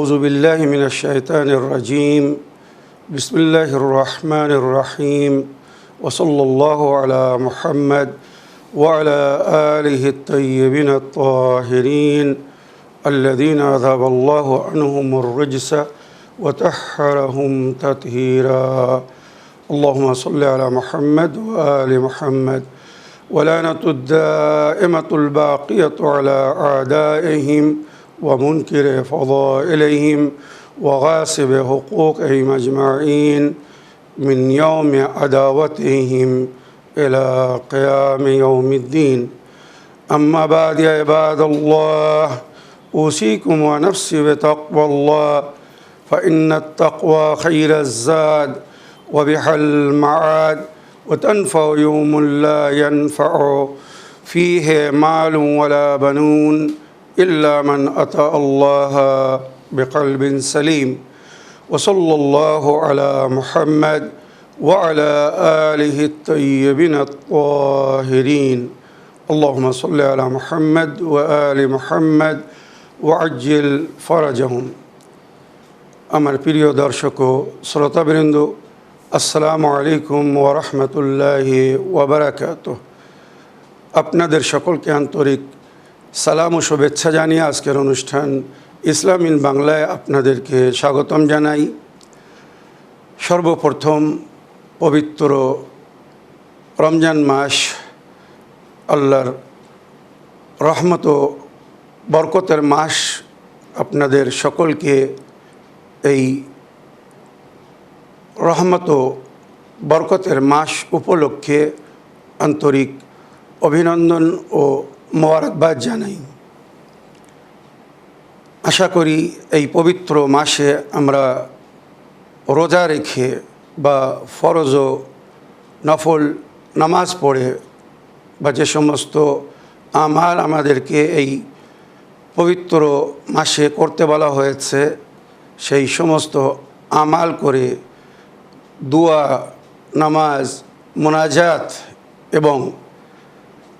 أعوذ بالله من الشيطان الرجيم بسم الله الرحمن الرحيم وصلى الله على محمد وعلى آله الطيبين الطاهرين الذين أذهب الله عنهم الرجس وطهرهم تطهيرا اللهم صل على محمد وآل محمد ولعنة الدائمة الباقية على أعدائهم ومنكر فضائلهم وغاصب حقوقهم أجمعين من يوم عداوتهم إلى قيام يوم الدين أما بعد يا عباد الله أوصيكم ونفسي بتقوى الله فإن التقوى خير الزاد وبها المعاد وتنفع يوم لا ينفع فيه مال ولا بنون إلا من أتى الله بقلب سليم وصلى الله على محمد وعلى آله الطيبين الطاهرين اللهم صل على محمد وآل محمد وعجل فرجهم আমার প্রিয় দর্শক ও শ্রোতাবৃন্দ আসসালামু আলাইকুম ওয়া রাহমাতুল্লাহি ওয়া বারাকাতুহু আপনাদের সকলকে আন্তরিক সালাম ও শুভেচ্ছা জানিয়ে আজকের অনুষ্ঠান ইসলাম ইন বাংলায় আপনাদেরকে স্বাগতম জানাই। সর্বপ্রথম পবিত্র রমজান মাস আল্লাহর রহমত ও বরকতের মাস আপনাদের সকলকে এই রহমত ও বরকতের মাস উপলক্ষে আন্তরিক অভিনন্দন ও মোবারকবাদ জানাই। আশা করি এই পবিত্র মাসে আমরা রোজা রেখে বা ফরজ ও নফল নামাজ পড়ে বা যে সমস্ত আমাল আমাদেরকে এই পবিত্র মাসে করতে বলা হয়েছে সেই সমস্ত আমাল করে দুয়া, নামাজ, মোনাজাত এবং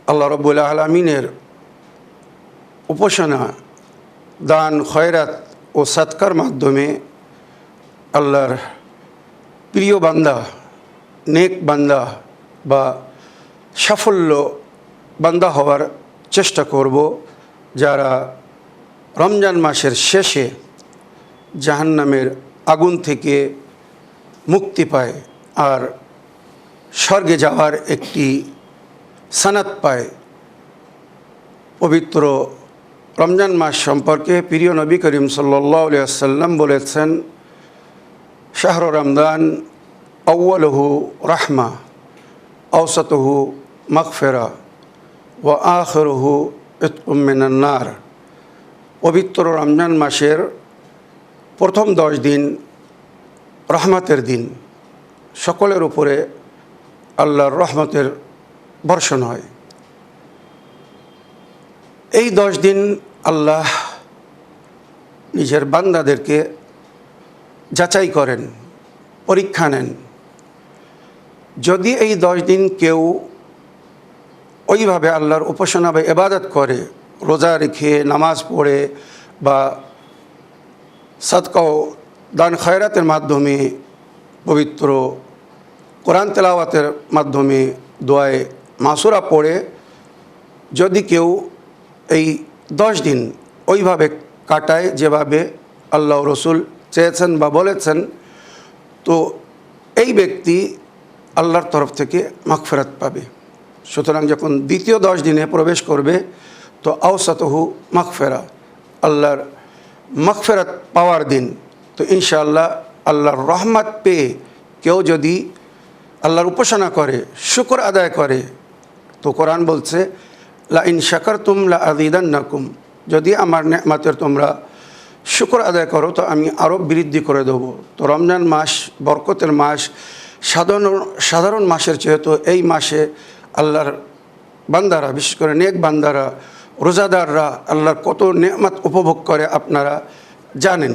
আল্লাহ রাব্বুল আলামিনের উপাসনা, দান, খয়রাত ও সৎকার মাধ্যমে আল্লাহর প্রিয় বান্দা, নেক বান্দা বা সাফল্য বান্দা হওয়ার চেষ্টা করব, যারা রমজান মাসের শেষে জাহান্নামের আগুন থেকে মুক্তি পায় আর স্বর্গে যাওয়ার একটি সনদ পায়। পবিত্র রমজান মাস সম্পর্কে প্রিয় নবী করিম সাল্লাল্লাহু আলাইহি ওয়াসাল্লাম বলেছেন, শাহরু রমজান আউয়ালুহু রাহমা আওসাতুহু মাগফিরা ওয়া আখিরুহু ইতকুম মিনান নার। পবিত্র রমজান মাসের প্রথম 10 দিন রহমতের দিন, সকলের উপরে আল্লাহর রহমতের বর্ষণ হয়। এই 10 দিন আল্লাহ নিজের বান্দাদেরকে যাচাই করেন, পরীক্ষা নেন। যদি এই 10 দিন কেউ ওইভাবে আল্লাহর উপাসনা বা ইবাদত করে, রোজা রেখে, নামাজ পড়ে বা সাদকা ও দান খয়রাতের মাধ্যমে, পবিত্র কোরআন তেলাওয়াতের মাধ্যমে, দোয়ায়ে মাসুরা পড়ে যদি কেউ এই 10 দিন ওইভাবে কাটায় যেভাবে আল্লাহ রসুল চেয়েছেন বা বলেছেন, তো এই ব্যক্তি আল্লাহর তরফ থেকে মাগফিরাত পাবে। সুতরাং যখন দ্বিতীয় 10 দিনে প্রবেশ করবে তো আওসাতুহু মাগফিরা, আল্লাহর মাগফিরাত পাওয়ার দিন। তো ইনশাআল্লাহ আল্লাহর রহমত পেয়ে কেউ যদি আল্লাহর উপাসনা করে, শুকর আদায় করে, তো কোরআন বলছে লা ইন শাকারতুম লা আযীদান্নাকুম, যদি আমার নেয়ামতের তোমরা শুকর আদায় করো তো আমি আরও বৃদ্ধি করে দেবো। তো রমজান মাস বরকতের মাস, সাধারণ মাসের চেয়ে এই মাসে আল্লাহর বান্দারা, বিশেষ করে নেক বান্দারা, রোজাদাররা আল্লাহর কত নেয়ামত উপভোগ করে আপনারা জানেন।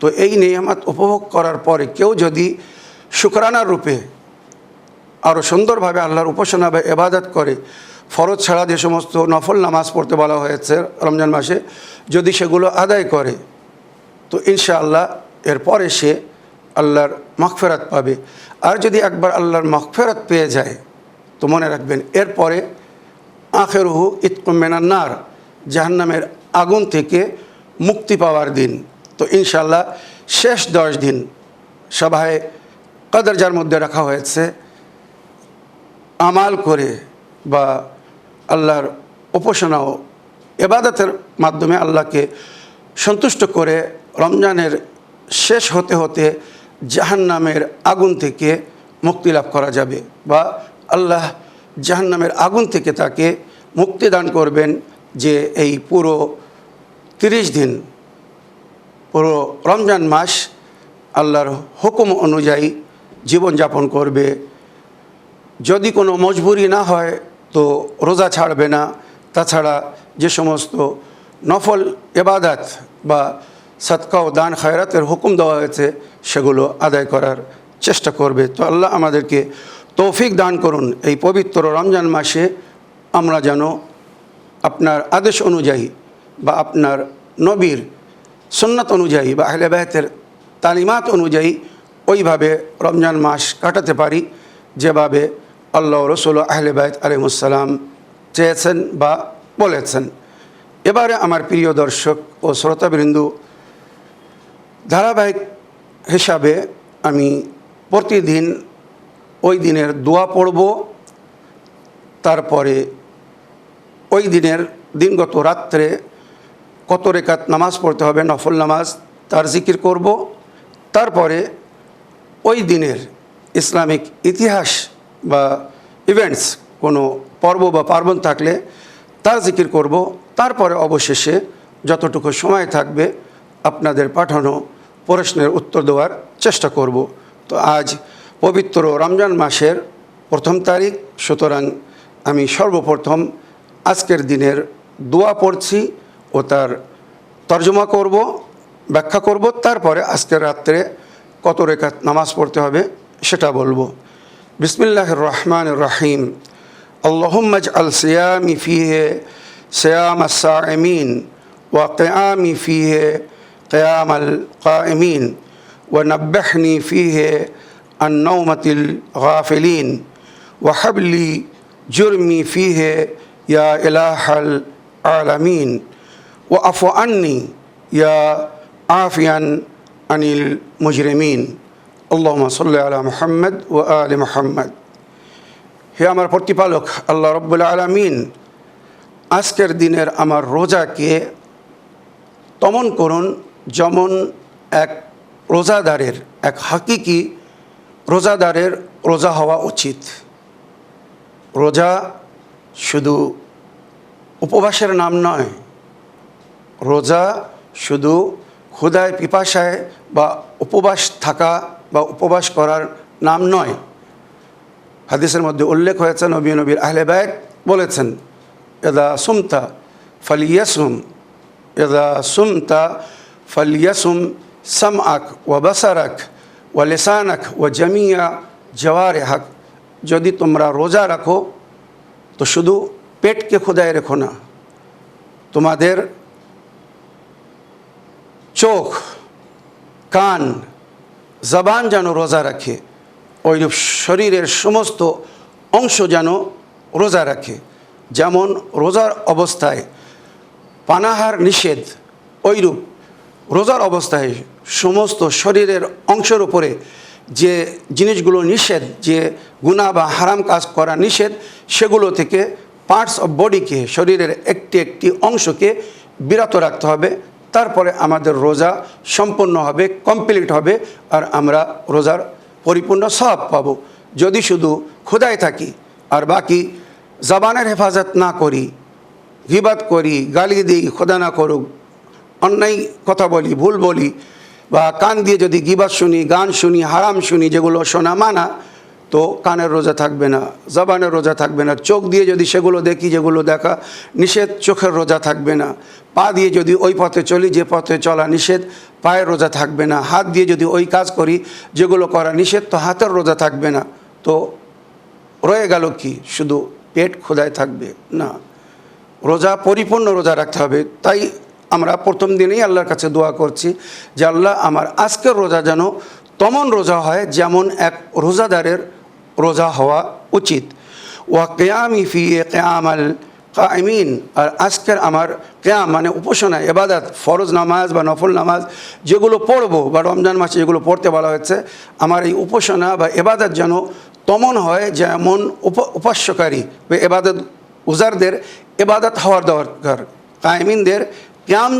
তো এই নেয়ামত উপভোগ করার পরে কেউ যদি শুকরানার রূপে আরও সুন্দরভাবে আল্লাহর উপাসনা বা ইবাদত করে, ফরজ ছাড়া যে সমস্ত নফল নামাজ পড়তে বলা হয়েছে রমজান মাসে, যদি সেগুলো আদায় করে তো ইনশাআল্লাহ এরপরে সে আল্লাহর মাগফিরাত পাবে। আর যদি একবার আল্লাহর মাগফিরাত পেয়ে যায় তো মনে রাখবেন এরপরে আখিরুহু ইতকুম মিনান নার, জাহান্নামের আগুন থেকে মুক্তি পাওয়ার দিন। তো ইনশাআল্লাহ শেষ 10 দিন সবাই কদর যার মধ্যে রাখা হয়েছে, আমাল করে বা আল্লাহর উপাসনা ও ইবাদতের মাধ্যমে আল্লাহকে সন্তুষ্ট করে রমজানের শেষ হতে হতে জাহান্নামের আগুন থেকে মুক্তি লাভ করা যাবে, বা আল্লাহ জাহান্নামের আগুন থেকে তাকে মুক্তি দান করবেন, যে এই পুরো 30 দিন পুরো রমজান মাস আল্লাহর হুকুম অনুযায়ী জীবনযাপন করবে। যদি কোনো মজবুরি না হয় তো রোজা ছাড়বে না, তাছাড়া যে সমস্ত নফল ইবাদত বা সদকা ও দান খায়রাতের হুকুম দেওয়া হয়েছে সেগুলো আদায় করার চেষ্টা করবে। তো আল্লাহ আমাদেরকে তৌফিক দান করুন এই পবিত্র রমজান মাসে আমরা যেন আপনার আদেশ অনুযায়ী বা আপনার নবীর সুন্নাত অনুযায়ী বা আহলে বায়তের তালিমাত অনুযায়ী ওইভাবে রমজান মাস কাটাতে পারি যেভাবে আল্লাহ রসুল আহলে বায়ত আলাইহিসসালাম চেয়েছেন বা বলেছেন। এবারে আমার প্রিয় দর্শক ও শ্রোতাবৃন্দু, ধারাবাহিক হিসাবে আমি প্রতিদিন ওই দিনের দোয়া পড়ব, তারপরে ওই দিনগত রাত্রে কত রেকাত নামাজ পড়তে হবে নফল নামাজ তার জিকির করব, তারপরে ওই দিনের ইসলামিক ইতিহাস বা ইভেন্টস কোনো পর্ব বা পার্বণ থাকলে তার জিকির করব, তারপরে অবশেষে যতটুকু সময় থাকবে আপনাদের পাঠানো প্রশ্নের উত্তর দেওয়ার চেষ্টা করব। তো আজ পবিত্র রমজান মাসের 1ম তারিখ, সুতরাং আমি সর্বপ্রথম আজকের দিনের দোয়া পড়ছি ও তার তর্জমা করব, ব্যাখ্যা করব, তারপরে আজকের রাত্রে কত রেকাত নামাজ পড়তে হবে সেটা বলবো। বিসমিল্লাহির রহমানির রহিম। আল্লাহুম্মা ইজআল সিয়ামি ফীহি সিয়ামাস সাইমিন ওয়া কিয়ামি ফীহি কিয়ামাল কাইমিন ওয়া নাব্বিহনি ফীহি আন নাওমাতিল গাফিলিন ওয়া হাবলি জুরমি ফীহি ইয়া ইলাহাল আলামিন ওয়া আফু আন্নি ইয়া আফিয়ান আনিল মুজরিমিন। আল্লাহুম্মা সাল্লি আলা মুহাম্মদ ওয়া আলি মুহাম্মদ। হে আমার প্রতিপালক আল্লাহ রব্বুল আলামিন, আজকের দিনের আমার রোজাকে তমন করুন যেমন এক রোজাদারের, এক হাকিকি রোজাদারের রোজা হওয়া উচিত। রোজা শুধু উপবাসের নাম নয়, রোজা শুধু ক্ষুধায় পিপাসায় বা উপবাস থাকা বা উপবাস করার নাম নয়। হাদিসের মধ্যে উল্লেখ হয়েছে, নবীর আহলে বায়ত বলেছেন, ইযা সুমতা ফালিয়াসুম, ইযা সুমতা ফালিয়াসুম সামআক ওয়া বাসারাক ওয়া লিসানাক ওয়া জামিয়া জাওয়ারিহাক। যদি তোমরা রোজা রাখো তো শুধু পেটকে ক্ষুধায় রেখো না, তোমাদের চোখ, কান, জবান যেন রোজা রাখে, ওইরূপ শরীরের সমস্ত অংশ যেন রোজা রাখে। যেমন রোজার অবস্থায় পানাহার নিষেধ, ওইরূপ রোজার অবস্থায় সমস্ত শরীরের অংশের উপরে যে জিনিসগুলো নিষেধ, যে গুনাহ বা হারাম কাজ করা নিষেধ, সেগুলো থেকে পার্টস অফ বডিকে, শরীরের একটি একটি অংশকে বিরত রাখতে হবে। তারপরে আমাদের রোজা সম্পূর্ণ হবে, কমপ্লিট হবে, আর আমরা রোজার পরিপূর্ণ সওয়াব পাব। যদি শুধু ক্ষুধায় থাকি আর বাকি জবানের হেফাজত না করি, গীবত করি, গালি দিই, খোদা না করুক, অন্যায় কথা বলি, ভুল বলি, বা কান দিয়ে যদি গীবত শুনি, গান শুনি, হারাম শুনি, যেগুলো শোনা মানা, তো কানের রোজা থাকবে না, জবানের রোজা থাকবে না। চোখ দিয়ে যদি সেগুলো দেখি যেগুলো দেখা নিষেধ, চোখের রোজা থাকবে না। পা দিয়ে যদি ওই পথে চলি যে পথে চলা নিষেধ, পায়ের রোজা থাকবে না। হাত দিয়ে যদি ওই কাজ করি যেগুলো করা নিষেধ, তো হাতের রোজা থাকবে না। তো রয়ে গেল কি? শুধু পেট ক্ষুধায় থাকবে না। রোজা পরিপূর্ণ রোজা রাখতে হবে। তাই আমরা প্রথম দিনেই আল্লাহর কাছে দোয়া করছি যে আল্লাহ আমার আজকের রোজা যেন তেমন রোজা হয় যেমন এক রোজাদারের রোজা হওয়া উচিত। ওয়া কিয়ামি ফি কিয়ামাল কাইমিন, আর আজকের আমার কিয়াম মানে উপাসনা ইবাদত, ফরজ নামাজ বা নফল নামাজ যেগুলো পড়বো বা রমজান মাসে যেগুলো পড়তে বলা হয়েছে, আমার এই উপাসনা বা ইবাদত যেন তেমন হয় যেমন উপাস্যকারী বা ইবাদত উজারদের ইবাদত হওয়ার দরকার, কায়েমিনদের কিয়াম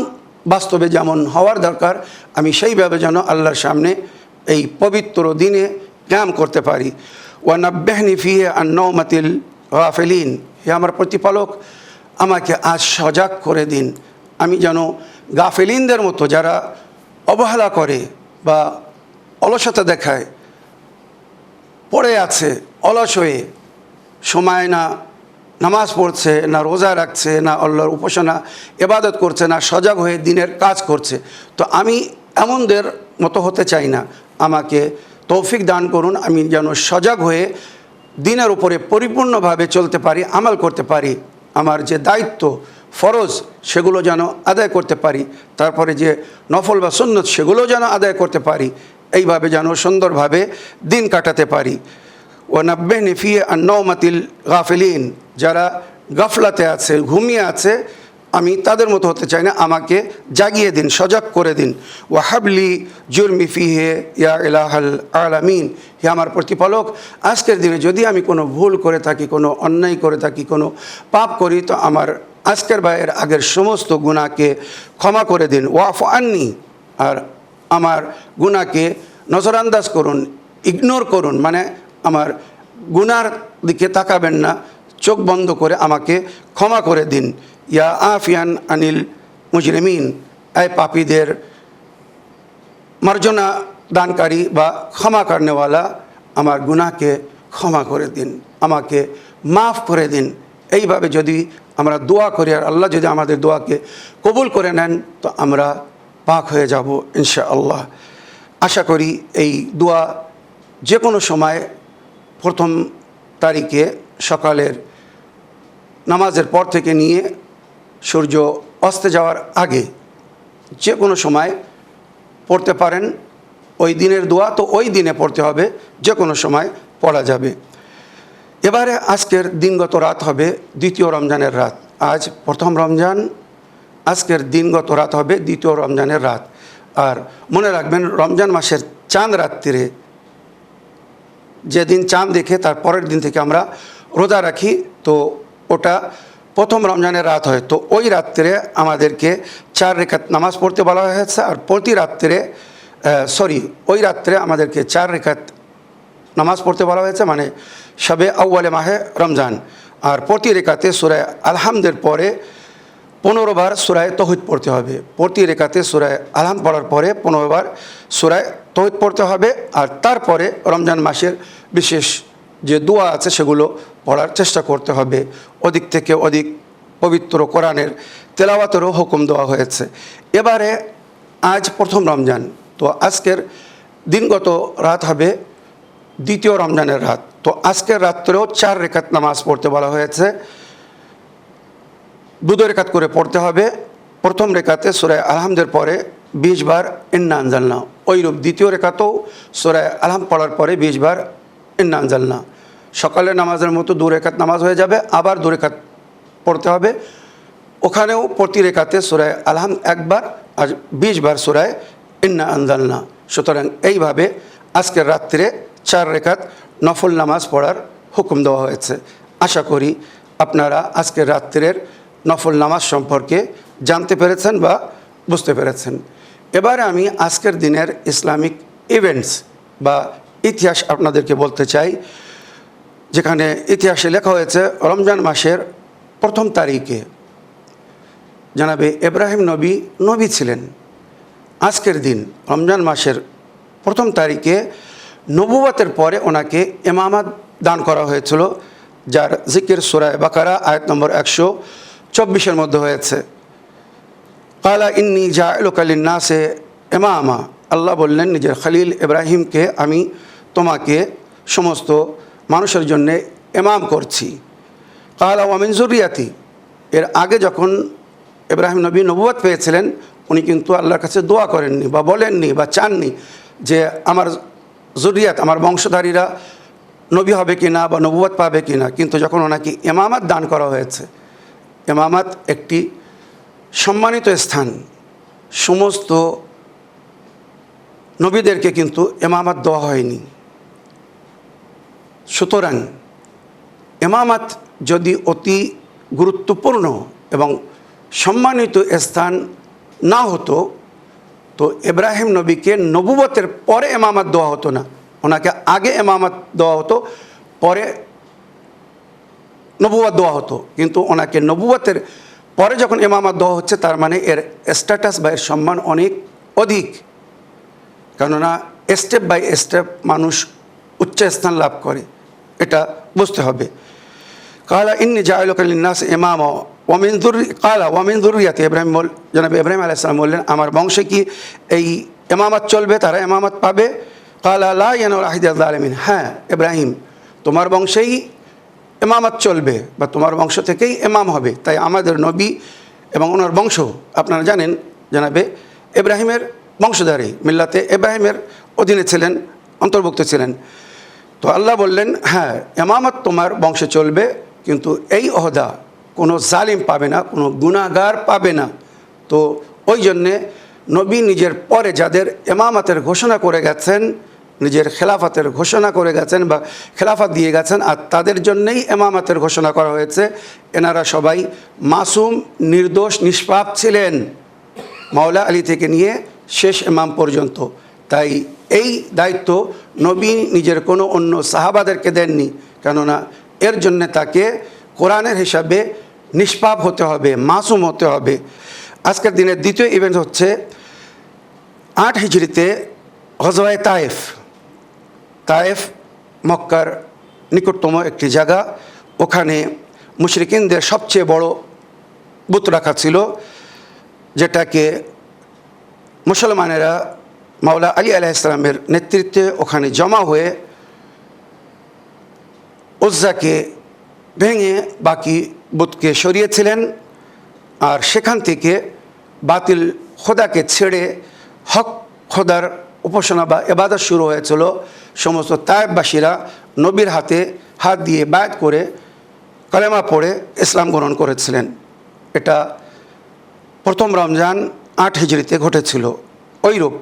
বাস্তবে যেমন হওয়ার দরকার, আমি সেইভাবে যেন আল্লাহর সামনে এই পবিত্র দিনে কিয়াম করতে পারি। ওয়া নাব্বিহনি ফিহি আন নওমাতিল গাফিলিন, হে আমার প্রতিপালক আমাকে আজ সজাগ করে দিন, আমি যেন গাফিলিনদের মতো যারা অবহেলা করে বা অলসতা দেখায়, পড়ে আছে অলস হয়ে, সময় না নামাজ পড়ছে, না রোজা রাখছে, না আল্লাহর উপাসনা ইবাদত করছে, না সজাগ হয়ে দিনের কাজ করছে, তো আমি এমনদের মতো হতে চাই না। আমাকে তৌফিক দান করুন, আমি যেন সজাগ হয়ে দিনের উপরে পরিপূর্ণভাবে চলতে পারি, আমল করতে পারি, আমার যে দায়িত্ব ফরজ সেগুলো যেন আদায় করতে পারি, তারপরে যে নফল বা সুন্নত সেগুলো যেন আদায় করতে পারি, এইভাবে যেন সুন্দরভাবে দিন কাটাতে পারি। ওয়া নাব্বিহনি ফি আন নওমাতিল গাফিলিন, যারা গাফলাতে আছে, ঘুমিয়ে আছে, আমি তাদের মতো হতে চাই না, আমাকে জাগিয়ে দিন, সজাগ করে দিন। ওয়া হাবলি জুরমি ফিহে ইয়া ইলাহাল আলামিন, হে আমার প্রতিপালক আজকের দিনে যদি আমি কোনো ভুল করে থাকি, কোনো অন্যায় করে থাকি, কোনো পাপ করি, তো আমার আজকের বা এর আগের সমস্ত গুনাহকে ক্ষমা করে দিন। ওয়াফু আন্নি, আর আমার গুনাহকে নজরান্দাজ করুন, ইগনোর করুন, মানে আমার গুনার দিকে তাকাবেন না, চোখ বন্ধ করে আমাকে ক্ষমা করে দিন। ইয়া আফিয়ান আনিল মুজরিমিন, এই পাপীদের মার্জনা দানকারী বা ক্ষমা করনেওয়ালা, আমার গুনাহকে ক্ষমা করে দিন, আমাকে মাফ করে দিন। এইভাবে যদি আমরা দোয়া করি আর আল্লাহ যদি আমাদের দোয়াকে কবুল করে নেন, তো আমরা পাক হয়ে যাব ইনশাআল্লাহ। আশা করি এই দোয়া যে কোনো সময় প্রথম তারিখে সকালের নামাজের পর থেকে নিয়ে সূর্য অস্তে যাওয়ার আগে যে কোনো সময় পড়তে পারেন। ওই দিনের দোয়া তো ওই দিনে পড়তে হবে, যে কোনো সময় পড়া যাবে। এবারে আজকের দিনগত রাত হবে দ্বিতীয় রমজানের রাত। আজ প্রথম রমজান, আজকের দিনগত রাত হবে দ্বিতীয় রমজানের রাত। আর মনে রাখবেন, রমজান মাসের চাঁদ রাত্রিরে যেদিন চাঁদ দেখে তার পরের দিন থেকে আমরা রোজা রাখি, তো ওটা প্রথম রমজানের রাত হয়। তো ওই রাত্রে আমাদেরকে 4 রেখাত নামাজ পড়তে বলা হয়েছে, আর প্রতি রাত্রে ওই রাত্রে আমাদেরকে 4 রেখাত নামাজ পড়তে বলা হয়েছে, মানে শবে আউয়ালে মাহে রমজান। আর প্রতি রেখাতে সূরা আলহামদের পরে 15 বার সূরা তৌহিদ পড়তে হবে। প্রতি রেখাতে সূরা আলহাম পড়ার পরে 15 বার সূরা তৌহিদ পড়তে হবে। আর তারপরে রমজান মাসের বিশেষ যে দোয়া আছে সেগুলো পড়ার চেষ্টা করতে হবে। অধিক থেকে অধিক পবিত্র কোরআনের তেলাওয়াতেরও হুকুম দেওয়া হয়েছে। এবারে আজ প্রথম রমজান, তো আজকের দিনগত রাত হবে দ্বিতীয় রমজানের রাত। তো আজকের রাত্রেও 4 রেখাত নামাজ পড়তে বলা হয়েছে, 2 রেখাত করে পড়তে হবে। প্রথম রেখাতে সূরা আলহামদের পরে 20 বার ইন্না আনজালনা, ওইরূপ দ্বিতীয় রেখাতেও সূরা আলহাম পড়ার পরে 20 বার ইন্না আনজালনা। সকালের নামাজের মতো 2 রেখাত নামাজ হয়ে যাবে, আবার 2 রেখাত পড়তে হবে। ওখানেও প্রতি রেখাতে সূরা আলহাম একবার আর 20 বার সূরা ইন্না আনজালনা। সুতরাং এইভাবে আজকের রাত্রে 4 রেখাত নফল নামাজ পড়ার হুকুম দেওয়া হয়েছে। আশা করি আপনারা আজকের রাত্রের নফল নামাজ সম্পর্কে জানতে পেরেছেন বা বুঝতে পেরেছেন। এবারে আমি আজকের দিনের ইসলামিক ইভেন্টস বা ইতিহাস আপনাদেরকে বলতে চাই, যেখানে ইতিহাসে লেখা হয়েছে রমজান মাসের প্রথম তারিখে জানাবে ইব্রাহিম নবী ছিলেন। আজকের দিন রমজান মাসের প্রথম তারিখে নবুয়তের পরে ওনাকে ইমামত দান করা হয়েছিল, যার জিকির সূরা বাকারা আয়াত নম্বর 124-এর মধ্যে হয়েছে। কালা ইন্নী জাইলুকা লিন্নাসে ইমামা, আল্লাহ বললেন নিজের খলিল ইব্রাহিমকে আমি তোমাকে সমস্ত মানুষের জন্যে ইমাম করছি। কালা ওয়া মিন যুররিয়াতি, এর আগে যখন ইব্রাহিম নবী নবুয়ত পেয়েছিলেন, উনি কিন্তু আল্লাহর কাছে দোয়া করেননি বা বলেননি বা চাননি যে আমার জুরিয়াত, আমার বংশধারীরা নবী হবে কি না বা নবুয়ত পাবে কি না। কিন্তু যখন ওনাকে ইমামাত দান করা হয়েছে, ইমামাত একটি সম্মানিত স্থান, সমস্ত নবীদেরকে কিন্তু ইমামাত দেওয়া হয়নি। সুতরাং ইমামাত যদি অতি গুরুত্বপূর্ণ এবং সম্মানিত স্থান না হতো, তো ইব্রাহিম নবীকে নবুয়তের পরে ইমামাত দেওয়া হতো না, ওনাকে আগে ইমামাত দেওয়া হতো, পরে নবুয়ত দেওয়া হতো। কিন্তু ওনাকে নবুয়তের পরে যখন ইমামাত দেওয়া হচ্ছে, তার মানে এর স্ট্যাটাস বা এর সম্মান অনেক অধিক। কেননা স্টেপ বাই স্টেপ মানুষ উচ্চ স্থান লাভ করে, এটা বুঝতে হবে। কালা ইন্নী জাইলুকা লিন্নাস ইমামা ওয়ামিন যুররিয়াতি, জনাব ইব্রাহিম আলাইহিস সালাম বললেন, আমার বংশে কি এই ইমামত চলবে, তারা ইমামত পাবে? কালা লা ইয়ানালু আহদিয়াল যালিমিন, হ্যাঁ ইব্রাহিম, তোমার বংশেই ইমামত চলবে বা তোমার বংশ থেকেই ইমাম হবে। তাই আমাদের নবী এবং ওনার বংশ আপনারা জানেন জানাবে ইব্রাহিমের বংশধারী, মিল্লাতে ইব্রাহিমের অধীনে ছিলেন, অন্তর্ভুক্ত ছিলেন। তো আল্লাহ বললেন, হ্যাঁ ইমামত তোমার বংশে চলবে, কিন্তু এই ওহদা কোনো জালিম পাবে না, কোনো গুনাহগার পাবে না। তো ওই জন্যে নবী নিজের পরে যাদের ইমামতের ঘোষণা করে গেছেন, নিজের খেলাফতের ঘোষণা করে গেছেন বা খেলাফত দিয়ে গেছেন, আর তাদের জন্যেই ইমামতের ঘোষণা করা হয়েছে। এনারা সবাই মাসুম, নির্দোষ, নিষ্পাপ ছিলেন, মাওলা আলী থেকে নিয়ে শেষ ইমাম পর্যন্ত। তাই এই দায়িত্ব নবী নিজের কোনো অন্য সাহাবাদেরকে দেননি, কেননা এর জন্যে তাকে কোরআনের হিসাবে নিষ্পাপ হতে হবে, মাসুম হতে হবে। আজকের দিনের দ্বিতীয় ইভেন্ট হচ্ছে 8 হিজরিতে গজওয়ায়ে তায়েফ। তায়েফ মক্কার নিকটতম একটি জায়গা, ওখানে মুশরিকিনদের সবচেয়ে বড় বুত রাখা ছিল, যেটাকে মুসলমানেরা মাওলা আলী আলাইহিস সালামের নেতৃত্বে ওখানে জমা হয়ে উজ্জাকে ভেঙে বাকি বুতকে সরিয়েছিলেন। আর সেখান থেকে বাতিল খোদাকে ছেড়ে হক খোদার উপাসনা বা ইবাদত শুরু হয়েছিল। সমস্ত তায়েফবাসীরা নবীর হাতে হাত দিয়ে বায়াত করে কালেমা পড়ে ইসলাম গ্রহণ করেছিলেন। এটা প্রথম রমজান 8 হিজরিতে ঘটেছিল। ওইরূপ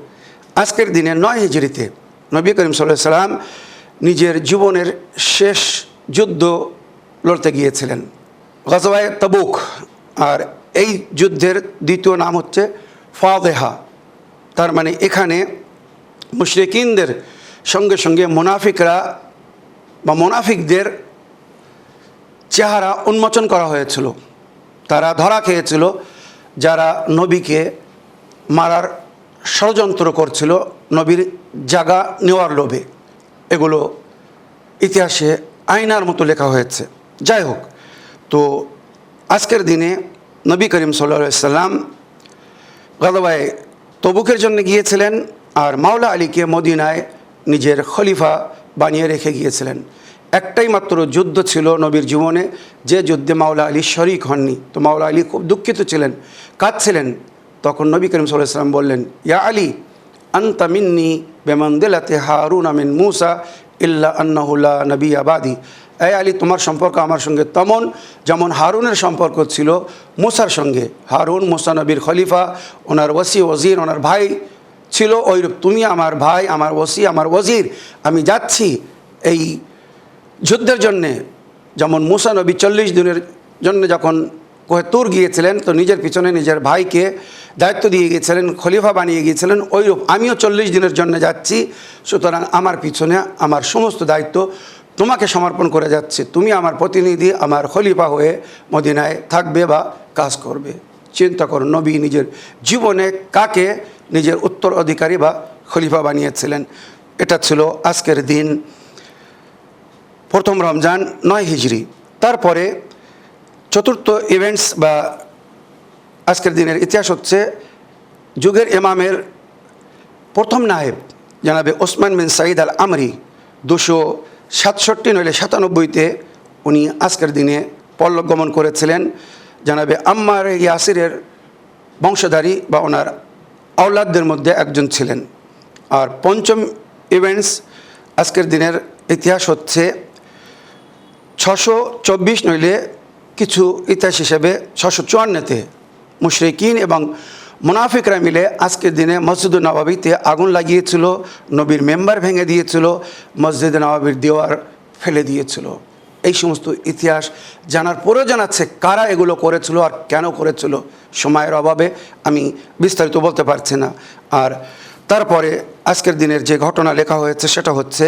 আজকের দিনে 9 হিজরিতে নবী করিম সাল্লাল্লাহু আলাইহি সাল্লাম নিজের জীবনের শেষ যুদ্ধ লড়তে গিয়েছিলেন, গজওয়ায়ে তাবুক। আর এই যুদ্ধের দ্বিতীয় নাম হচ্ছে ফাদেহা। তার মানে এখানে মুশরিকিনদের সঙ্গে সঙ্গে মুনাফিকরা বা মুনাফিকদের চেহারা উন্মোচন করা হয়েছিল। তারা ধরা খেয়েছিল, যারা নবীকে মারার ষড়যন্ত্র করছিল নবীর জায়গা নেওয়ার লোভে। এগুলো ইতিহাসে আয়নার মতো লেখা হয়েছে। যাই হোক, তো আজকের দিনে নবী করিম সাল্লাল্লাহু আলাইহি সাল্লাম গজওয়ায়ে তবুকের জন্য গিয়েছিলেন, আর মাওলা আলীকে মদিনায় নিজের খলিফা বানিয়ে রেখে গিয়েছিলেন। একটাই মাত্র যুদ্ধ ছিল নবীর জীবনে, যে যুদ্ধে মাওলা আলী শরিক হননি। তো মাওলা আলী খুব দুঃখিত ছিলেন, কাঁদছিলেন। তখন নবী করিম সাল্লাল্লাহু আলাইহি সাল্লাম বললেন, ইয়া আলী আনতা মিন্নি বিমানজিলাতি হারুন মিন মূসা ইল্লা আন্নাহু লা নবিয়্যা বাদি। এই আলী, তোমার সম্পর্ক আমার সঙ্গে তেমন যেমন হারুনের সম্পর্ক ছিল মূসার সঙ্গে। হারুন মূসা নবীর খলিফা, ওনার ওসি ওজির, ওনার ভাই ছিল। ওইরূপ তুমি আমার ভাই, আমার ওসি, আমার ওজির। আমি যাচ্ছি এই যুদ্ধের জন্যে। যেমন মূসা নবী 40 দিনের জন্য যখন কোহে তুর গিয়েছিলেন, তো নিজের পিছনে নিজের ভাইকে দায়িত্ব দিয়ে গিয়েছিলেন, খলিফা বানিয়ে গিয়েছিলেন। ওইরূপ আমিও 40 দিনের জন্য যাচ্ছি। সুতরাং আমার পিছনে আমার সমস্ত দায়িত্ব তোমাকে সমর্পণ করে যাচ্ছে। তুমি আমার প্রতিনিধি, আমার খলিফা হয়ে মদিনায় থাকবে বা কাজ করবে। চিন্তা করো, নবী নিজের জীবনে কাকে নিজের উত্তরাধিকারী বা খলিফা বানিয়েছিলেন। এটা ছিল আজকের দিন, প্রথম রমজান 9 হিজরি। তারপরে চতুর্থ ইভেন্টস বা আজকের দিনের ইতিহাস হচ্ছে যুগের ইমামের প্রথম নায়েব জনাবে ওসমান বিন সাঈদ আল আমরি 267 নইলে 97-তে উনি আজকের দিনে পরলোক গমন করেছিলেন। জনাবে আম্মার ইয়াসিরের বংশধারী বা ওনার আওলাদদের মধ্যে একজন ছিলেন। আর পঞ্চম ইভেন্টস আজকের দিনের ইতিহাস হচ্ছে 624 নইলে কিছু ইতিহাস হিসেবে 654-তে মুশরিকিন এবং মুনাফিকরা মিলে আজকের দিনে মসজিদুন নববীতে আগুন লাগিয়েছিল, নবীর মেম্বার ভেঙে দিয়েছিল, মসজিদ নববীর দেওয়ার ফেলে দিয়েছিল। এই সমস্ত ইতিহাস জানার প্রয়োজন আছে, কারা এগুলো করেছিল আর কেন করেছিল। সময়ের অভাবে আমি বিস্তারিত বলতে পারছি না। আর তারপরে আজকের দিনের যে ঘটনা লেখা হয়েছে সেটা হচ্ছে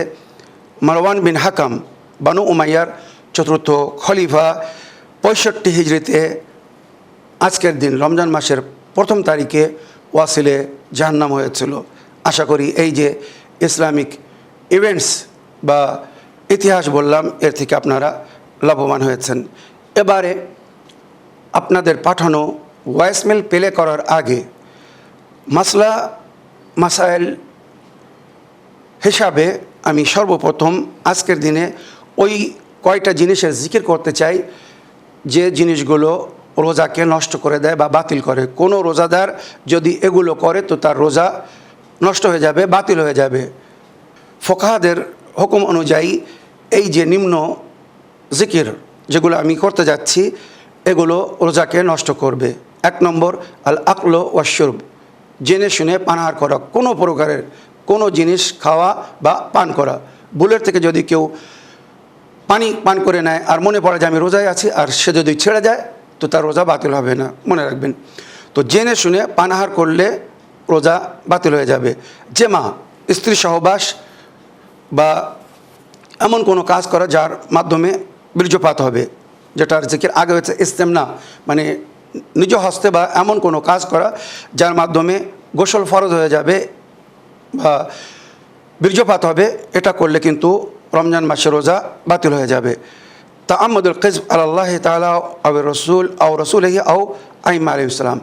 মারওয়ান বিন হাকাম বানু উমাইয়ার চতুর্থ খলিফা 65 হিজরিতে আজকের দিন রমজান মাসের প্রথম তারিখে ওয়াসিলে জাহান্নাম হয়েছিল। আশা করি এই যে ইসলামিক ইভেন্টস বা ইতিহাস বললাম, এর থেকে আপনারা লাভবান হয়েছেন। এবারে আপনাদের পাঠানো ভয়েসমেল প্লে করার আগে মাসলা মাসাইল হিসাবে আমি সর্বপ্রথম আজকের দিনে ওই কয়টা জিনিসের জিকির করতে চাই যে জিনিসগুলো রোজাকে নষ্ট করে দেয় বা বাতিল করে। কোনো রোজাদার যদি এগুলো করে তো তার রোজা নষ্ট হয়ে যাবে, বাতিল হয়ে যাবে। ফোকাহাদের হুকুম অনুযায়ী এই যে নিম্ন জিকির যেগুলো আমি করতে যাচ্ছি এগুলো রোজাকে নষ্ট করবে। 1 নম্বর আল আকল ওয়াশুরব, জেনে শুনে পানাহার করা, কোনো প্রকারের কোনো জিনিস খাওয়া বা পান করা। ভুলের থেকে যদি কেউ পানি পান করে নেয় আর মনে পড়ে যে আমি রোজায় আছি, আর সে যদি ছেড়ে যায় তো তার রোজা বাতিল হবে না, মনে রাখবেন। তো জেনে শুনে পানাহার করলে রোজা বাতিল হয়ে যাবে। জেমা, স্ত্রী সহবাস বা এমন কোনো কাজ করা যার মাধ্যমে বীর্যপাত হবে, যেটার জিকির আগে হচ্ছে ইস্তেমনা, মানে নিজ হস্তে বা এমন কোনো কাজ করা যার মাধ্যমে গোসল ফরজ হয়ে যাবে বা বীর্যপাত হবে, এটা করলে কিন্তু রমজান মাসে রোজা বাতিল হয়ে যাবে। তাআম্মুদুল কিযব আলাল্লাহ তাআলা আও রাসূল আও রাসূলিহি আও আইম্মা আলাইহিস সালাম,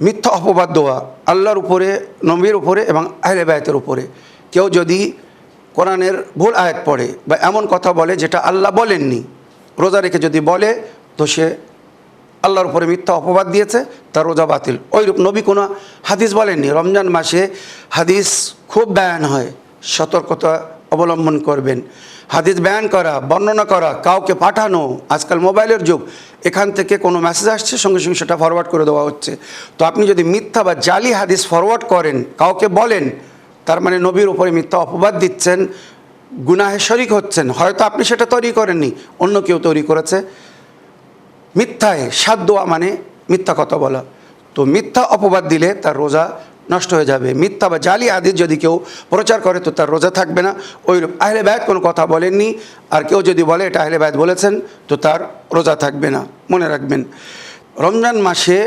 মিথ্যা অপবাদ দেওয়া আল্লাহর উপরে, নবীর উপরে এবং আহলে বায়তের উপরে। কেউ যদি কোরআনের ভুল আয়াত পড়ে বা এমন কথা বলে যেটা আল্লাহ বলেননি, রোজা রেখে যদি বলে তো সে আল্লাহর উপরে মিথ্যা অপবাদ দিয়েছে, তার রোজা বাতিল। ওইরূপ নবী কোনো হাদিস বলেননি। রমজান মাসে হাদিস খুব বয়ান হয়, সতর্কতা অবলম্বন করবেন। হাদিস বয়ান করা, বর্ণনা করা, কাউকে পাঠানো, আজকাল মোবাইলের যুগ, এখান থেকে কোনো মেসেজ আসছে সঙ্গে সঙ্গে সেটা ফরওয়ার্ড করে দেওয়া হচ্ছে। তো আপনি যদি মিথ্যা বা জালি হাদিস ফরওয়ার্ড করেন, কাউকে বলেন, তার মানে নবীর উপরে মিথ্যা অপবাদ দিচ্ছেন, গুনাহে শরিক হচ্ছেন। হয়তো আপনি সেটা তৈরি করেননি, অন্য কেউ তৈরি করেছে। মিথ্যায় সাদ দেওয়া মানে মিথ্যা কথা বলা। তো মিথ্যা অপবাদ দিলে তার রোজা নষ্ট হয়ে যাবে। মিথ্যা বা জালি হাদিস যদি কেউ প্রচার করে তো তার রোজা থাকবে না। ওইরূপ আহলে বায়াত কোনো কথা বলেননি, আর কেউ যদি বলে এটা আহলে বায়াত বলেছেন তো তার রোজা থাকবে না, মনে রাখবেন। রমজান মাসে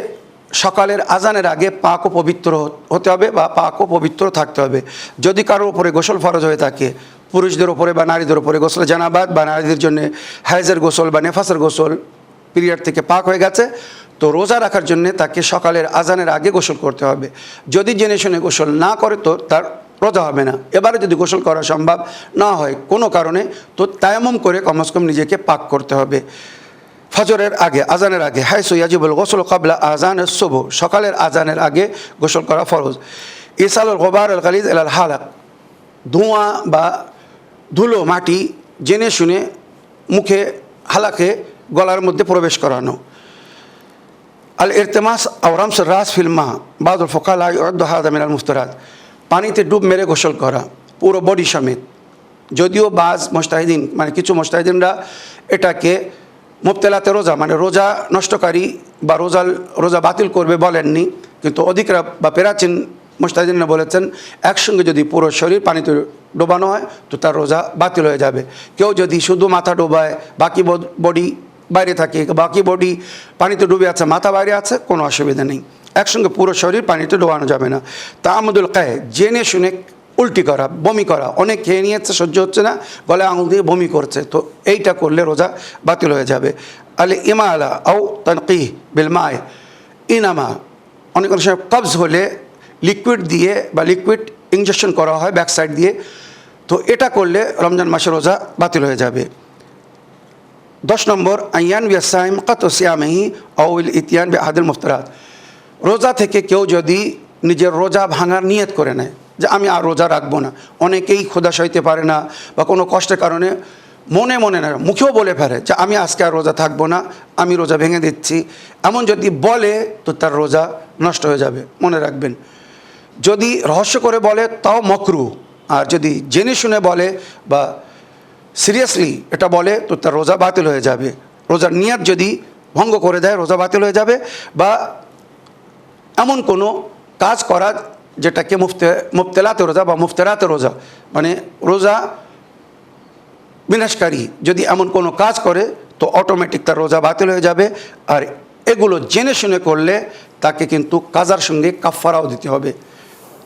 সকালের আজানের আগে পাক ও পবিত্র হতে হবে বা পাক ও পবিত্র থাকতে হবে। যদি কারোর উপরে গোসল ফরজ হয়ে থাকে, পুরুষদের উপরে বা নারীদের উপরে গোসল জানাবাত বা নারীদের জন্য হায়েজের গোসল বা নেফাসের গোসল, পিরিয়ড থেকে পাক হয়ে গেছে, তো রোজা রাখার জন্য তাকে সকালের আজানের আগে গোসল করতে হবে। যদি জেনে শুনে গোসল না করে তো তার রোজা হবে না। এবারে যদি গোসল করা সম্ভব না হয় কোনো কারণে, তো তায়াম্মুম করে কমসে কম নিজেকে পাক করতে হবে। ফজরের আগে, আজানের আগে, হাইসু ইয়াজিবুল গোসল কাবলা আজান সুবহ, সকালের আজানের আগে গোসল করা ফরজ। ইসালুল গোবার আল গালিজ আল হালাক, ধোঁয়া বা ধুলো মাটি জেনে শুনে মুখে, হালাকে, গলার মধ্যে প্রবেশ করানো। আল ইরতেমাস আও রামস রাস ফিল মা বাদুল ফোকালা ইউদ্দু হাযা মিনাল মুফতারাত, পানিতে ডুব মেরে গোসল করা পুরো বডি সমেত। যদিও বাজ মুজতাহিদিন, মানে কিছু মুজতাহিদিনরা এটাকে মুবতেলাতে রোজা, মানে রোজা নষ্টকারী বা রোজা বাতিল করবে বলেননি, কিন্তু অধিকরা বা প্রাচীন মুজতাহিদিনরা বলেছেন একসঙ্গে যদি পুরো শরীর পানিতে ডোবানো হয় তো তার রোজা বাতিল হয়ে যাবে। কেউ যদি শুধু মাথা ডোবায়, বাকি বডি বাইরে থাকে, বাকি বডি পানিতে ডুবে আছে, মাথা বাইরে আছে, কোনো অসুবিধা নেই। একসঙ্গে পুরো শরীর পানিতে ডোবানো যাবে না। তাআম্মুদুল কায়, জেনে শুনে উল্টি করা, বমি করা, অনেক খেয়ে নিয়েছে, সহ্য হচ্ছে না, গলায় আঙুল দিয়ে বমি করছে, তো এইটা করলে রোজা বাতিল হয়ে যাবে। আলে ইমালা আও তানকিহ বিল মায়, ইনামা, অনেক সময় কবজ হলে লিকুইড দিয়ে বা লিকুইড ইনজেকশন করা হয় ব্যাক সাইড দিয়ে, তো এটা করলে রমজান মাসে রোজা বাতিল হয়ে যাবে। 10 নম্বর আইয়ান বিয়াসাইম কত সিয়ামহি আউল ইতিয়ান বে আহাদুল মুফতারাত, রোজা থেকে কেউ যদি নিজের রোজা ভাঙার নিয়ত করে নেয় যে আমি আর রোজা রাখবো না, অনেকেই ক্ষুধা সইতে পারে না বা কোনো কষ্টের কারণে মনে মনে না মুখেও বলে ফেলে যে আমি আজকে আর রোজা থাকবো না, আমি রোজা ভেঙে দিচ্ছি, এমন যদি বলে তো তার রোজা নষ্ট হয়ে যাবে। মনে রাখবেন, যদি রহস্য করে বলে তাও মকরু, আর যদি জেনে শুনে বলে বা সিরিয়াসলি এটা বলে তো তার রোজা বাতিল হয়ে যাবে। রোজার নিয়ত যদি ভঙ্গ করে দেয় রোজা বাতিল হয়ে যাবে, বা এমন কোনো কাজ করা যেটাকে মুফতেলাতে রোজা বা মুফতেরাতে রোজা, মানে রোজা বিনাশকারী যদি এমন কোনো কাজ করে তো অটোমেটিক তার রোজা বাতিল হয়ে যাবে। আর এগুলো জেনে শুনে করলে তাকে কিন্তু কাজার সঙ্গে কাফফারাও দিতে হবে।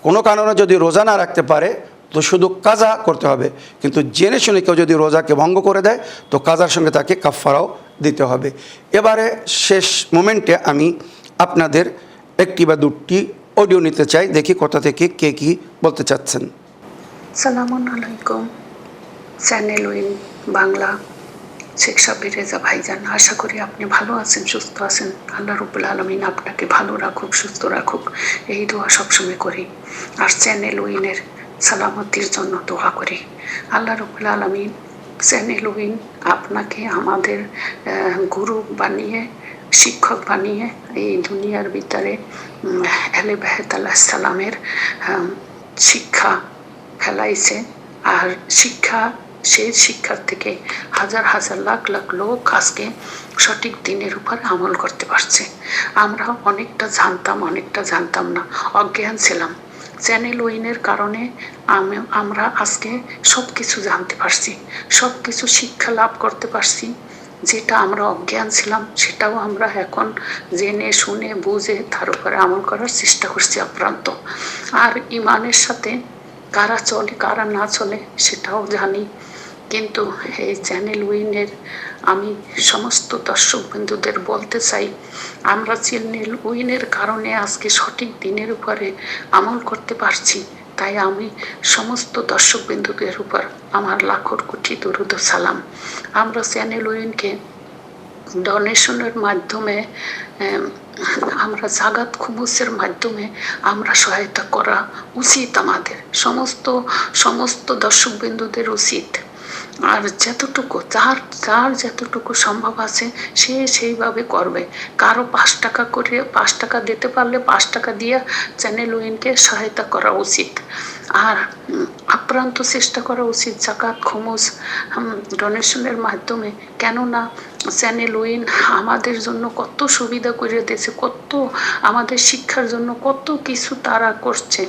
কোনো কারণে যদি রোজা না রাখতে পারে তো শুধু কাজা করতে হবে, কিন্তু জেনে শুনে কেউ যদি রোজাকে ভঙ্গ করে দেয় তো কাজার সঙ্গে তাকে কাফফারাও দিতে হবে। এবারে শেষ মোমেন্টে আমি আপনাদের একটি বা দুটি অডিও নিতে চাই, দেখি কোথা থেকে কে কী বলতে চাচ্ছেন। সালামুন আলাইকুম, চ্যানেল উইন বাংলা, শেখ সাব্বির রেজা ভাইজান। আশা করি আপনি ভালো আছেন, সুস্থ আছেন। আল্লাহ রাব্বুল আলামিন আপনাকে ভালো রাখুক, সুস্থ রাখুক, এই দোয়া সবসময় করি। আর চ্যানেল উইনের সালামতির জন্য দোয়া করি। আল্লাহ রাব্বুল আলামিন চ্যানেল উইন আপনাকে আমাদের গুরু বানিয়ে, শিক্ষক বানিয়ে এই দুনিয়ার ভিতরে আলে বাহেত আলাইহিস সালামের শিক্ষা ফেলাইছে। আর সেই শিক্ষার থেকে হাজার হাজার লাখ লাখ লোক আজকে সঠিক দিনের উপর আমল করতে পারছে। আমরা অনেকটা জানতাম না, অজ্ঞান ছিলাম। চ্যানেল উইনের কারণে আমরা আজকে সব কিছু জানতে পারছি, সব কিছু শিক্ষা লাভ করতে পারছি। যেটা আমরা অজ্ঞান ছিলাম সেটাও আমরা এখন জেনে শুনে বুঝে তার উপরে আমল করার চেষ্টা করছি আপ্রান্ত। আর ইমানের সাথে কারা চলে কারা না চলে সেটাও জানি। কিন্তু এই চ্যানেল উইনের আমি সমস্ত দর্শক বন্ধুদের বলতে চাই, আমরা চ্যানেল উইনের কারণে আজকে সঠিক দিনের উপরে আমল করতে পারছি। তাই আমি সমস্ত দর্শক বিন্দুদের উপর আমার লাখোর কোটি দরুদ ও সালাম। আমরা চ্যানেল উইনকে ডোনেশনের মাধ্যমে, আমরা জাগাত খুমুসের মাধ্যমে আমরা সহায়তা করা উচিত। আমাদের সমস্ত দর্শক বিন্দুদের উচিত। আর যতটুকু যার যতটুকু সম্ভব আছে সে সেইভাবে করবে। কারো 5 টাকা করে 5 টাকা দিতে পারলে 5 টাকা দিয়ে চ্যানেল উইনকে সহায়তা করা উচিত। আর আপ্রান্ত চেষ্টা করা উচিত জাকাত খুমুস ডোনেশনের মাধ্যমে। কেননা চ্যানেল উইন আমাদের জন্য কত সুবিধা করে দিয়েছে, কত আমাদের শিক্ষার জন্য কত কিছু তারা করছে।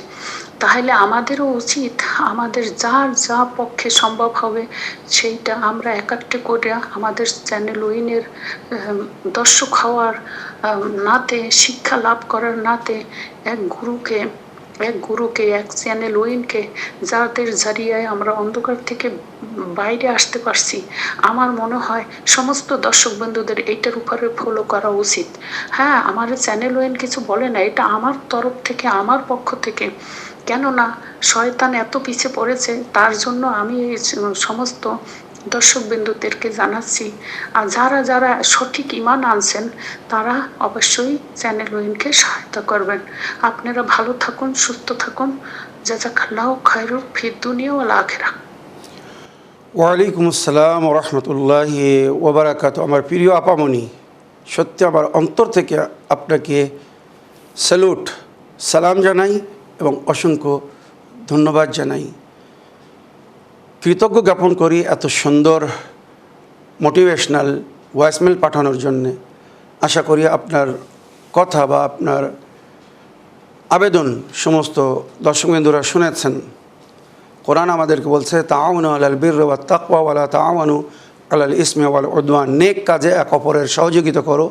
তাহলে আমাদেরও উচিত আমাদের যার যা পক্ষে সম্ভব হবে সেইটা আমরা একাট্টে করে আমাদের চ্যানেল উইনের দর্শক হওয়ার নাতে, শিক্ষা লাভ করার নাতে এক গুরুকে এক চ্যানেল উইনকে, যাদের জারিয়ায় আমরা অন্ধকার থেকে বাইরে আসতে পারছি, আমার মনে হয় সমস্ত দর্শক বন্ধুদের এইটার উপরে ফলো করা উচিত। হ্যাঁ, আমার চ্যানেল উইন কিছু বলে না, এটা আমার তরফ থেকে, আমার পক্ষ থেকে। কেননা শয়তান এত পিছিয়ে পড়েছে, তার জন্য আমি সমস্ত দর্শক বিন্দুদেরকে জানাচ্ছি। আর যারা সঠিক ঈমান আনছেন তারা অবশ্যই চ্যানেল উইনকে সহায়তা করবেন। আপনারা ভালো থাকুন, সুস্থ থাকুন। জাযাকাল্লাহু খায়রুন ফিদ দুনিয়া ওয়াল আখিরাহ। ওয়ালাইকুম আসসালাম ওয়া রাহমাতুল্লাহি ওয়া বারাকাতুহু। আমার প্রিয় আপামনি, সত্যি আমার অন্তর থেকে আপনাকে স্যালুট, সালাম জানাই এবং অসংখ্য ধন্যবাদ জানাই। কৃতজ্ঞ জ্ঞাপন করি এত সুন্দর মোটিভেশনাল ভয়েসমেল পাঠানোর জন্যে। আশা করি আপনার কথা বা আপনার আবেদন সমস্ত দর্শকবৃন্দরা শুনেছেন। কোরআন আমাদেরকে বলছে তাআওয়ানু আলাল বিররি ওয়াত তাকওয়া ওয়া লা তাআওয়ানু আলাল ইসমি ওয়াল উদওয়ান। নেক কাজে এক অপরের সহযোগিতা করো,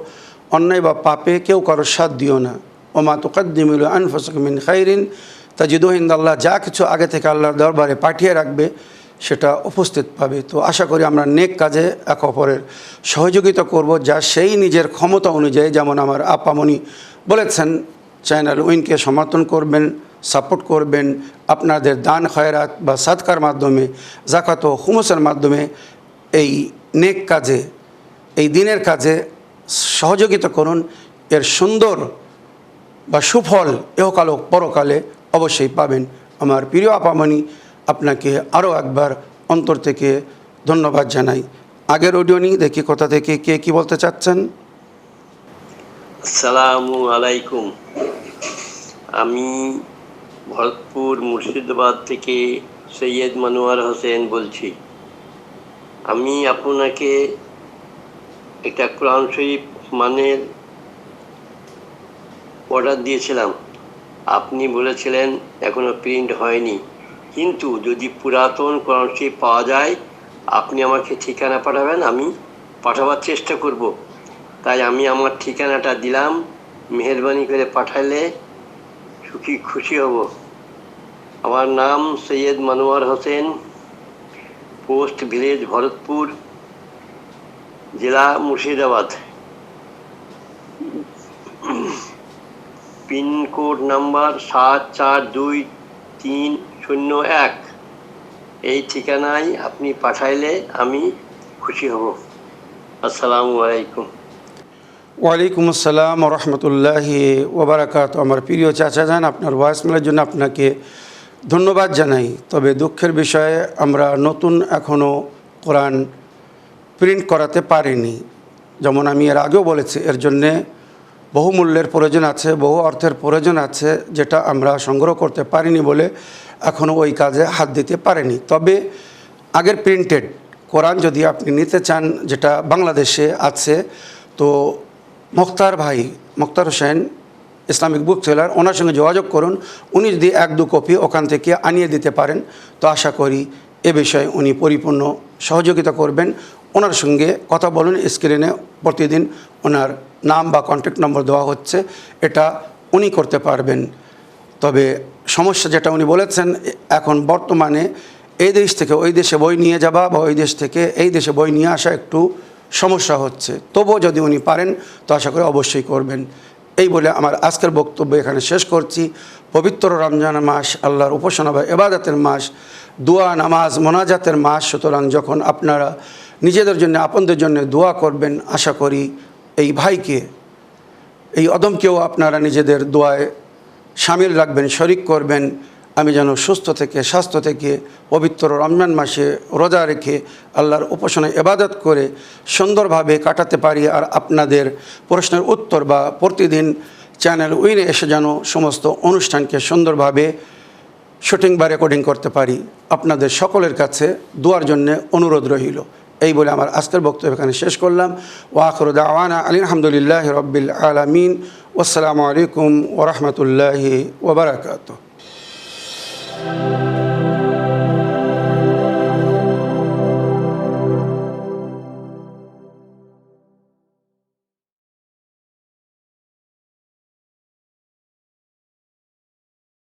অন্যায় বা পাপে কেউ কারো সাথ দিও না। ওমা তুকদ্দিমু লিআনফুসিকুম মিন খাইরিন তাজিদুহু ইনদাল্লাহ। যা কিছু আগে থেকে আল্লাহর দরবারে পাঠিয়ে রাখবে সেটা উপস্থিত পাবে। তো আশা করি আমরা নেক কাজে এক অপরের সহযোগিতা করব, যা সেই নিজের ক্ষমতা অনুযায়ী, যেমন আমার আপামনি বলেছেন, চ্যানেল উইনকে সমর্থন করবেন, সাপোর্ট করবেন। আপনাদের দান খয়রাত বা সাদকার মাধ্যমে, যাকাত ও খুমুসের মাধ্যমে এই নেক কাজে, এই দিনের কাজে সহযোগিতা করুন। এর সুন্দর বা সুফল ইহকাল ও পরকালে অবশ্যই পাবেন। আমার প্রিয় আপামনি, আপনাকে আরও একবার অন্তর থেকে ধন্যবাদ জানাই। আগের অডিও নিয়ে দেখি কোথা থেকে কে কী বলতে চাচ্ছেন। আসসালামু আলাইকুম। আমি ভরতপুর মুর্শিদাবাদ থেকে সৈয়দ মনোয়ার হোসেন বলছি। আমি আপনাকে একটা কোরআন শরীফ মানের অর্ডার দিয়েছিলাম। আপনি বলেছিলেন এখনও প্রিন্ট হয়নি, কিন্তু যদি পুরাতন কোরআন শরীফ পাওয়া যায় আপনি আমাকে ঠিকানা পাঠাবেন, আমি পাঠাবার চেষ্টা করব। তাই আমি আমার ঠিকানাটা দিলাম, মেহেরবানি করে পাঠালে খুশি হব। আমার নাম সৈয়দ মনোয়ার হোসেন, পোস্ট ভিলেজ ভরতপুর, জেলা মুর্শিদাবাদ, পিনকোড নাম্বার 742301। এই ঠিকানায় আপনি পাঠাইলে আমি খুশি হব। আসসালামু আলাইকুম। ওয়ালাইকুম আসসালাম রহমতুল্লাহি ওবরাকাত। আমার প্রিয় চাচা যান, আপনার ভয়েসমেলের জন্য আপনাকে ধন্যবাদ জানাই। তবে দুঃখের বিষয়ে আমরা নতুন এখনও কোরআন প্রিন্ট করাতে পারিনি। যেমন আমি এর আগেও বলেছি, এর জন্যে বহু মূল্যের প্রয়োজন আছে, বহু অর্থের প্রয়োজন আছে, যেটা আমরা সংগ্রহ করতে পারিনি বলে এখনও ওই কাজে হাত দিতে পারিনি। তবে আগের প্রিন্টেড কোরআন যদি আপনি নিতে চান, যেটা বাংলাদেশে আছে, তো মুখতার হোসেন ইসলামিক বুক সেলার, ওনার সঙ্গে যোগাযোগ করুন। উনি যদি 1-2 কপি ওখান থেকে আনিয়ে দিতে পারেন তো আশা করি এ বিষয়ে উনি পরিপূর্ণ সহযোগিতা করবেন। ওনার সঙ্গে কথা বলুন। স্ক্রিনে প্রতিদিন ওনার নাম বা কন্ট্যাক্ট নম্বর দেওয়া হচ্ছে, এটা উনি করতে পারবেন। তবে সমস্যা যেটা উনি বলেছেন, এখন বর্তমানে এই দেশ থেকে ওই দেশে বই নিয়ে যাওয়া বা ওই দেশ থেকে এই দেশে বই নিয়ে আসা একটু সমস্যা হচ্ছে। তবুও যদি উনি পারেন তো আশা করি অবশ্যই করবেন। এই বলে আমার আজকের বক্তব্য এখানে শেষ করছি। পবিত্র রমজান মাস আল্লাহর উপাসনা বা ইবাদতের মাস, দোয়া নামাজ মোনাজাতের মাস। সুতরাং যখন আপনারা নিজেদের জন্য আপনদের জন্য দোয়া করবেন, আশা করি এই ভাইকে, এই অদমকেও আপনারা নিজেদের দোয়ায় শামিল রাখবেন, শরিক করবেন। আমি যেন সুস্থ থেকে স্বাস্থ্য থেকে পবিত্র রমজান মাসে রোজা রেখে আল্লাহর উপাসনা ইবাদত করে সুন্দরভাবে কাটাতে পারি। আর আপনাদের প্রশ্নের উত্তর বা প্রতিদিন চ্যানেল উইনে এসে যেন সমস্ত অনুষ্ঠানকে সুন্দরভাবে শুটিং বা রেকর্ডিং করতে পারি। আপনাদের সকলের কাছে দোয়ার জন্যে অনুরোধ রইল। এই বলে আমার আজকের বক্তব্য এখানে শেষ করলাম। ওয়া আখিরু দাওয়ানা আলহামদুলিল্লাহি রাব্বিল আলামিন। আসসালামু আলাইকুম ওয়া রাহমাতুল্লাহি ওয়া বারাকাতুহু।